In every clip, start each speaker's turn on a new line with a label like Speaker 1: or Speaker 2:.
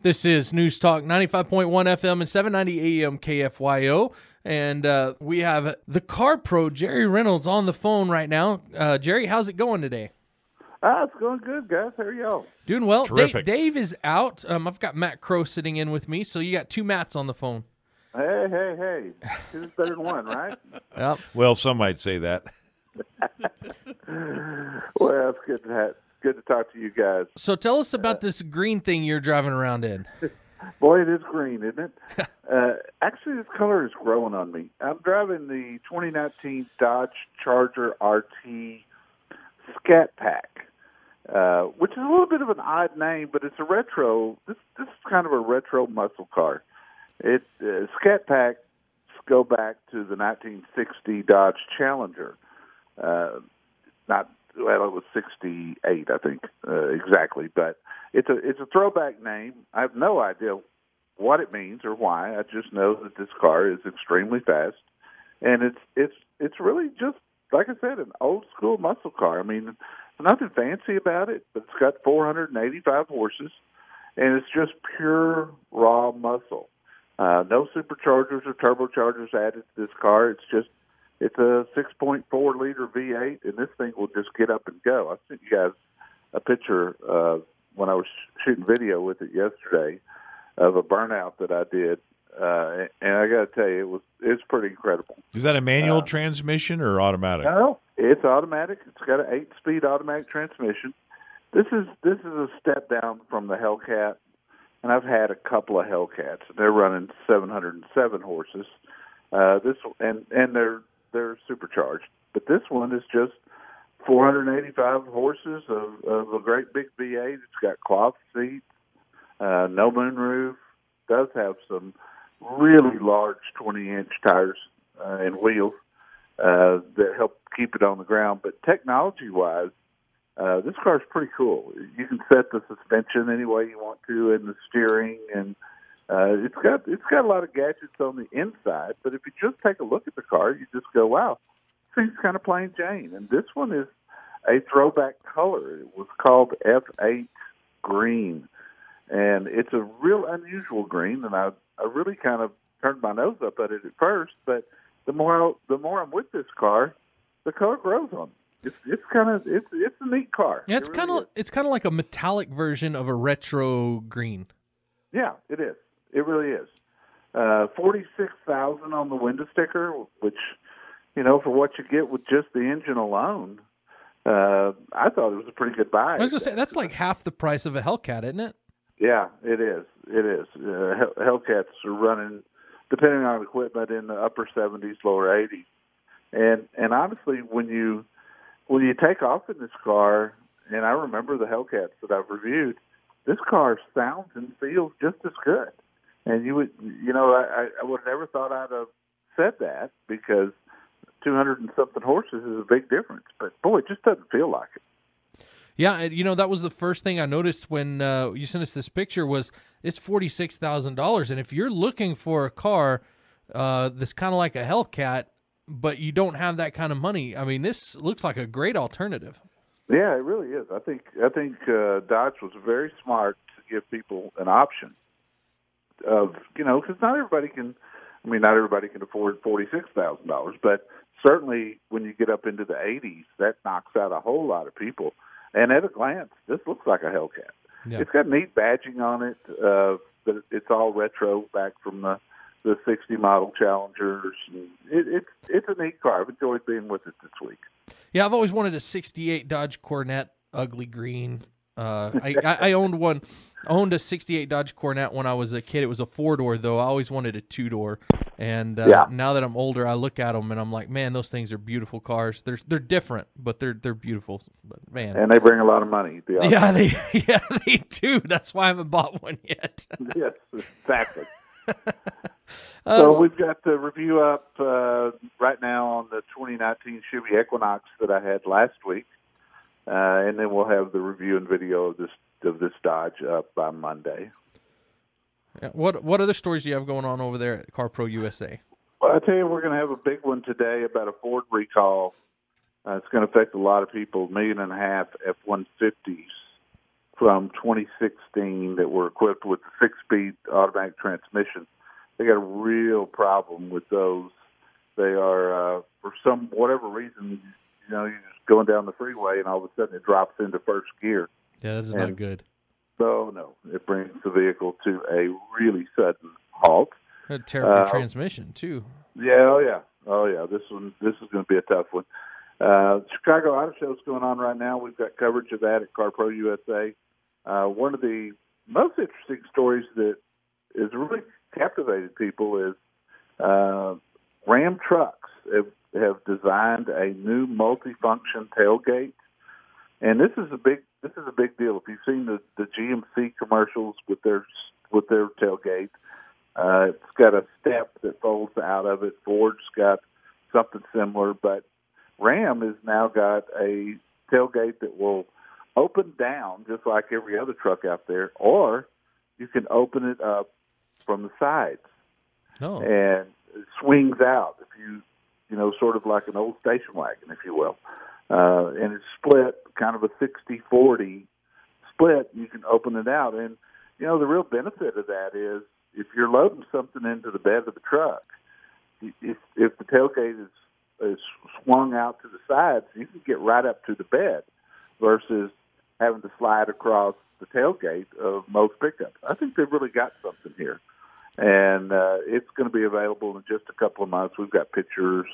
Speaker 1: This is News Talk 95.1 FM and 790 AM KFYO. And we have the Car Pro Jerry Reynolds on the phone right now. Jerry, how's it going today?
Speaker 2: It's going good, guys. How are y'all?
Speaker 1: Doing well.
Speaker 3: Terrific.
Speaker 1: Dave is out. I've got Matt Crow sitting in with me, so you got two Matts on the phone.
Speaker 2: Hey. Two's better than one, right?
Speaker 1: Yep.
Speaker 3: Well, some might say that.
Speaker 2: Well, it's good to talk to you guys.
Speaker 1: So tell us about this green thing you're driving around in.
Speaker 2: Boy, it is green, isn't it? Actually, this color is growing on me. I'm driving the 2019 Dodge Charger RT Scat Pack, which is a little bit of an odd name, but it's a retro. This is kind of a retro muscle car. Scat Packs go back to the 1960 Dodge Challenger. It was 68, I think, exactly. But it's a throwback name. I have no idea what it means or why. I just know that this car is extremely fast, and it's really just, like I said, an old school muscle car. I mean, there's nothing fancy about it, but it's got 485 horses, and it's just pure raw muscle. No superchargers or turbochargers added to this car. It's a 6.4 liter V8, and this thing will just get up and go. I sent you guys a picture when I was shooting video with it yesterday of a burnout that I did, and I got to tell you, it's pretty incredible.
Speaker 3: Is that a manual transmission or automatic?
Speaker 2: No, it's automatic. It's got an 8-speed automatic transmission. This is a step down from the Hellcat, and I've had a couple of Hellcats. They're running 707 horses. They're supercharged, but this one is just 485 horses of a great big V8. It's got cloth seats, no moonroof. Does have some really large 20-inch tires and wheels that help keep it on the ground. But technology-wise, this car is pretty cool. You can set the suspension any way you want to, and the steering, and it's got a lot of gadgets on the inside. But if you just take a look at the car, you just go, "Wow, this thing's kind of plain Jane." And this one is a throwback color. It was called F8 green, and it's a real unusual green. And I really kind of turned my nose up at it at first, but the more I'm with this car, the color grows on me. It's a neat car.
Speaker 1: Yeah, it's kind of like a metallic version of a retro green.
Speaker 2: Yeah, it is. It really is. 46,000 on the window sticker, which, for what you get with just the engine alone, I thought it was a pretty good buy.
Speaker 1: I was going to say, that's like half the price of a Hellcat, isn't it?
Speaker 2: Yeah, it is. It is. Hellcats are running, depending on equipment, in the upper 70s, lower 80s. And honestly, when you take off in this car, and I remember the Hellcats that I've reviewed, this car sounds and feels just as good. And I would have never thought I'd have said that, because 200 and something horses is a big difference. But boy, it just doesn't feel like it.
Speaker 1: Yeah, that was the first thing I noticed when you sent us this picture. Was it's $46,000, and if you're looking for a car that's kind of like a Hellcat, but you don't have that kind of money, I mean, this looks like a great alternative.
Speaker 2: Yeah, it really is. I think Dodge was very smart to give people an option of, because not everybody can afford $46,000, but certainly when you get up into the 80s, that knocks out a whole lot of people. And at a glance, this looks like a Hellcat. Yeah. It's got neat badging on it, but it's all retro back from the 60 model Challengers. And it's a neat car. I've enjoyed being with it this week.
Speaker 1: Yeah, I've always wanted a 68 Dodge Corvette, ugly green. I owned one. I owned a 68 Dodge Corvette when I was a kid. It was a 4-door, though. I always wanted a 2-door. And now that I'm older, I look at them and I'm like, man, those things are beautiful cars. They're different, but they're beautiful. But man,
Speaker 2: and they bring a lot of money.
Speaker 1: Yeah, they do. That's why I haven't bought one yet.
Speaker 2: Yes, exactly. So we've got the review up right now on the 2019 Chevy Equinox that I had last week, and then we'll have the review and video of this Dodge up by Monday.
Speaker 1: Yeah. What other stories do you have going on over there at Car Pro USA?
Speaker 2: Well, I tell you, we're going to have a big one today about a Ford recall. It's going to affect a lot of people. 1.5 million F-150s from 2016 that were equipped with the 6-speed automatic transmission. They got a real problem with those. They are, for whatever reason, you're just going down the freeway and all of a sudden it drops into first gear.
Speaker 1: Yeah, that is not good.
Speaker 2: No, it brings the vehicle to a really sudden halt.
Speaker 1: That'd tear up your transmission too.
Speaker 2: Yeah, oh yeah. This is going to be a tough one. Chicago Auto Show is going on right now. We've got coverage of that at Car Pro USA. One of the most interesting stories that has really captivated people is Ram trucks have designed a new multifunction tailgate, and this is a big deal. If you've seen the GMC commercials with their tailgate, it's got a step that folds out of it. Ford's got something similar, but Ram has now got a tailgate that will open down just like every other truck out there, or you can open it up from the sides.
Speaker 1: Oh.
Speaker 2: And it swings out, if you sort of like an old station wagon, if you will. And it's split, kind of a 60-40 split. You can open it out. And, the real benefit of that is if you're loading something into the bed of the truck, if the tailgate is swung out to the sides, you can get right up to the bed versus having to slide across the tailgate of most pickups. I think they've really got something here. And it's going to be available in just a couple of months. We've got pictures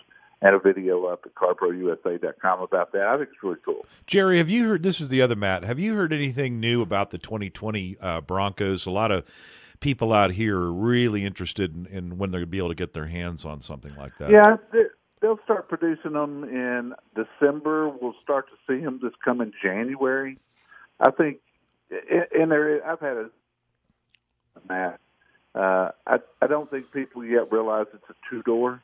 Speaker 2: and a video up at carprousa.com about that. I think it's really cool.
Speaker 3: Jerry, have you heard, this is the other Matt, have you heard anything new about the 2020 Broncos? A lot of people out here are really interested in when they're going to be able to get their hands on something like that.
Speaker 2: Yeah, they'll start producing them in December. We'll start to see them this coming January. I think, I've had Matt. I don't think people yet realize it's a 2-door,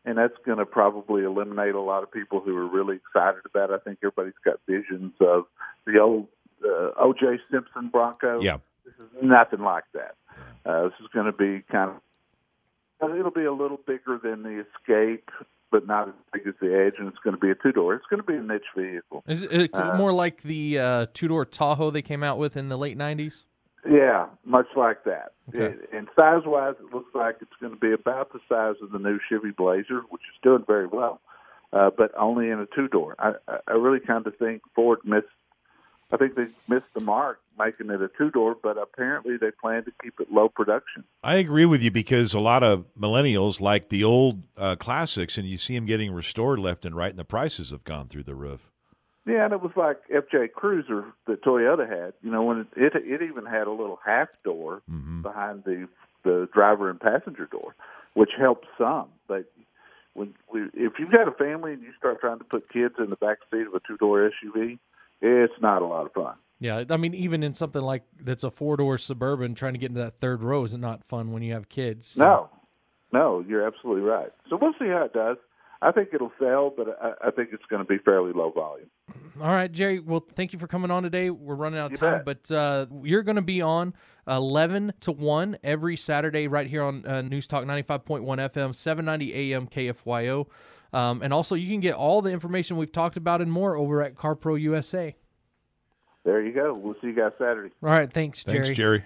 Speaker 2: and that's going to probably eliminate a lot of people who are really excited about it. I think everybody's got visions of the old O.J. Simpson Bronco.
Speaker 3: Yeah.
Speaker 2: This is nothing like that. This is going to be it'll be a little bigger than the Escape, but not as big as the Edge, and it's going to be a 2-door. It's going to be a niche vehicle.
Speaker 1: Is it more like the 2-door Tahoe they came out with in the late 90s?
Speaker 2: Yeah, much like that.
Speaker 1: Okay.
Speaker 2: And size-wise, it looks like it's going to be about the size of the new Chevy Blazer, which is doing very well, but only in a 2-door. I really kind of think Ford missed the mark making it a 2-door, but apparently they plan to keep it low production.
Speaker 3: I agree with you because a lot of millennials like the old classics, and you see them getting restored left and right, and the prices have gone through the roof.
Speaker 2: Yeah, and it was like FJ Cruiser that Toyota had. When it even had a little half door behind the driver and passenger door, which helped some. But if you've got a family and you start trying to put kids in the back seat of a 2-door SUV, it's not a lot of fun.
Speaker 1: Yeah, I mean, even in something like that's a 4-door Suburban, trying to get into that third row is not fun when you have kids. So.
Speaker 2: No, you're absolutely right. So we'll see how it does. I think it'll sell, but I think it's going to be fairly low volume.
Speaker 1: All right, Jerry. Well, thank you for coming on today. We're running out of time,
Speaker 2: bet.
Speaker 1: but you're going to be on 11 to 1 every Saturday right here on News Talk 95.1 FM, 790 AM KFYO. And also, you can get all the information we've talked about and more over at Car Pro USA.
Speaker 2: There you go. We'll see you guys Saturday.
Speaker 1: All right, thanks, Jerry.
Speaker 3: Thanks, Jerry.